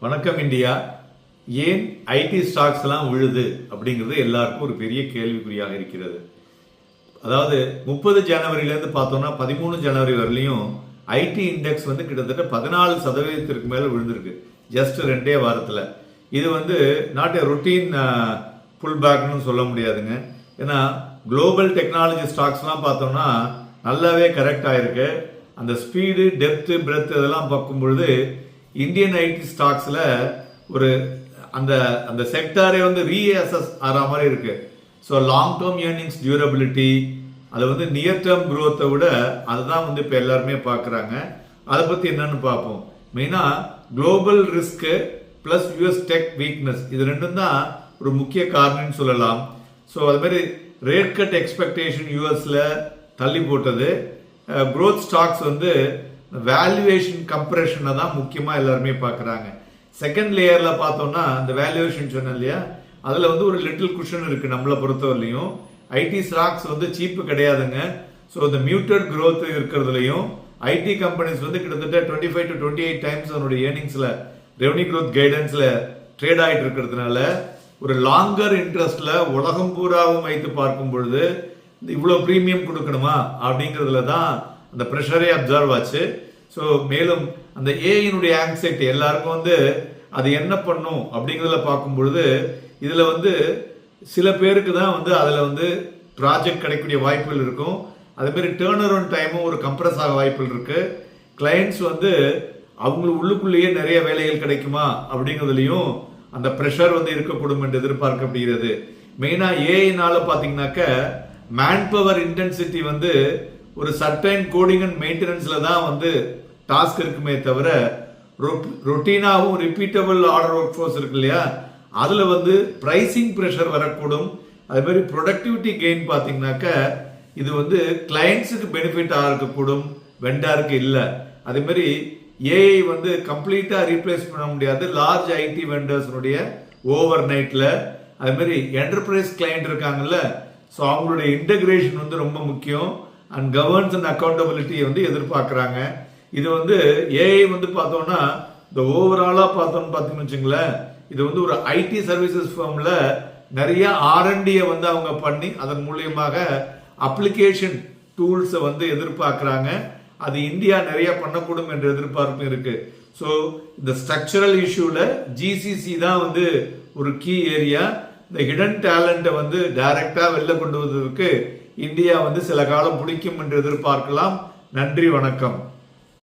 வணக்கம் இந்தியா. ஏன் ID stocks எல்லாம் விழுது அப்படிங்கிறது எல்லாருக்கும் ஒரு பெரிய கேள்விக்குறியாக இருக்கிறது. அதாவது 30 ஜனவரியிலேருந்து பார்த்தோம்னா 13 ஜனவரி வரலையும் ஐடி இண்டெக்ஸ் வந்து கிட்டத்தட்ட 14% மேலே விழுந்திருக்கு. ஜஸ்ட் 2 வாரத்தில். இது வந்து நாட் ஏ ரொட்டீன் புல் பேக்னு சொல்ல முடியாதுங்க. ஏன்னா குளோபல் டெக்னாலஜி ஸ்டாக்ஸ்லாம் பார்த்தோம்னா நல்லாவே கரெக்ட் ஆயிருக்கு. அந்த ஸ்பீடு, டெப்த்து, பிரெத் இதெல்லாம் பார்க்கும்பொழுது இந்தியன் ஐடி ஸ்டாக்ஸில் ஒரு அந்த செக்டாரே வந்து ரீஅசஸ் ஆகிற மாதிரி இருக்கு. So long term earnings, durability, அதை வந்து நியர் டேர்ம் குரோத்தை விட அதுதான் வந்து இப்போ எல்லாருமே பார்க்குறாங்க. அதை பற்றி என்னன்னு பார்ப்போம். மெயினாக global risk plus US tech weakness, இது ரெண்டும் தான் ஒரு முக்கிய காரணம்னு சொல்லலாம். ஸோ அது மாதிரி ரேட் கட் எக்ஸ்பெக்டேஷன் யூஎஸ்ல தள்ளி போட்டது. க்ரோத் ஸ்டாக்ஸ் வந்து வேல்யூவேஷன் கம்ப்ரெஷனை தான் முக்கியமாக எல்லாருமே பார்க்குறாங்க. செகண்ட் லேயரில் பார்த்தோம்னா இந்த வேல்யூவேஷன் சொன்னேன் இல்லையா, அதில் வந்து ஒரு லிட்டில் குஷன் இருக்குது நம்மளை பொறுத்தவரையிலையும். ஐடி ஸ்டாக்ஸ் வந்து சீப்பு கிடையாதுங்க. ஸோ இந்த மியூட்டட் க்ரோத் இருக்கிறதுலையும் ஐடி கம்பெனிஸ் வந்து கிட்டத்தட்ட 25 to 28 டைம்ஸ் அதனுடைய ஏர்னிங்ஸில் ரெவன்யூ க்ரோத் கைடன்ஸில் ட்ரேட் ஆகிட்டு இருக்கிறதுனால ஒரு லாங்கர் இன்ட்ரெஸ்டில் உலகம் பூராவும் வைத்து பார்க்கும் பொழுது இவ்வளோ ப்ரீமியம் கொடுக்கணுமா அப்படிங்கிறதுல தான் அந்த ப்ரெஷரே அப்சர்வ் ஆச்சு. ஸோ மேலும் அந்த ஏஐனுடைய ஆங்ஸைட்டி எல்லாருக்கும் வந்து அது என்ன பண்ணும் அப்படிங்கிறதுல பார்க்கும் பொழுது இதில் வந்து சில பேருக்கு தான் வந்து அதில் வந்து ப்ராஜெக்ட் கிடைக்கக்கூடிய வாய்ப்புகள் இருக்கும். அதேமாரி டேர்ன் அரவுண்ட் டைமும் ஒரு கம்ப்ரஸ் ஆக வாய்ப்புகள் இருக்கு. கிளைண்ட்ஸ் வந்து அவங்களுக்கு உள்ளுக்குள்ளேயே நிறைய வேலைகள் கிடைக்குமா அப்படிங்கிறதுலையும் அந்த ப்ரெஷர் வந்து இருக்கக்கூடும் என்று எதிர்பார்க்கப்படுகிறது. மெயினாக ஏஐனால பார்த்தீங்கன்னாக்க மேன் பவர் இன்டென்சிட்டி வந்து ஒரு சர்டைன் கோடிங் அண்ட் மெயின்டெனன்ஸ்ல தான் வந்து டாஸ்க் இருக்குமே தவிர ரொட்டீனாகவும் ரிப்பீட்டபிள் ஆர்டர் ஒர்க் ஃபோர்ஸ் இருக்கு இல்லையா, அதில் வந்து ப்ரைசிங் ப்ரெஷர் வரக்கூடும். அதே மாதிரி ப்ரொடக்டிவிட்டி கெயின் பார்த்தீங்கன்னாக்க இது வந்து கிளைண்ட்ஸுக்கு பெனிஃபிட்டாக இருக்கக்கூடும், வெண்டாருக்கு இல்லை. அதே மாதிரி ஏஐ வந்து கம்ப்ளீட்டாக ரீப்ளேஸ் பண்ண முடியாது லார்ஜ் ஐடி வெண்டர்ஸ்னுடைய ஓவர் நைட்டில். அதே மாதிரி என்டர்பிரைஸ் கிளைண்ட் இருக்காங்கல்ல, ஸோ அவங்களுடைய இன்டகிரேஷன் வந்து ரொம்ப முக்கியம். அண்ட் கவர்னன்ஸ் அண்ட் அக்கௌண்டபிலிட்டியை வந்து எதிர்பார்க்குறாங்க. இது வந்து ஏஐ வந்து பார்த்தோம்னா இந்த ஓவராலாக பார்த்தோம்னு பார்த்தீங்கன்னு வச்சுங்களேன், இது வந்து ஒரு ஐடி சர்வீசஸ் ஃபார்மில் நிறைய ஆர்என்டியை வந்து அவங்க பண்ணி அதன் மூலியமாக அப்ளிகேஷன் டூல்ஸை வந்து எதிர்பார்க்குறாங்க. அது இந்தியா நிறைய பண்ணக்கூடும் என்ற எதிர்பார்ப்பு இருக்கு. ஸோ இந்த ஸ்ட்ரக்சரல் இஷ்யூவில் ஜிசிசி தான் வந்து ஒரு கீ ஏரியா. இந்த ஹிடன் டேலண்ட்டை வந்து டைரக்டாக வெளில கொண்டு வருவதற்கு இந்தியா வந்து சில காலம் பிடிக்கும் என்று எதிர்பார்க்கலாம். நன்றி, வணக்கம்.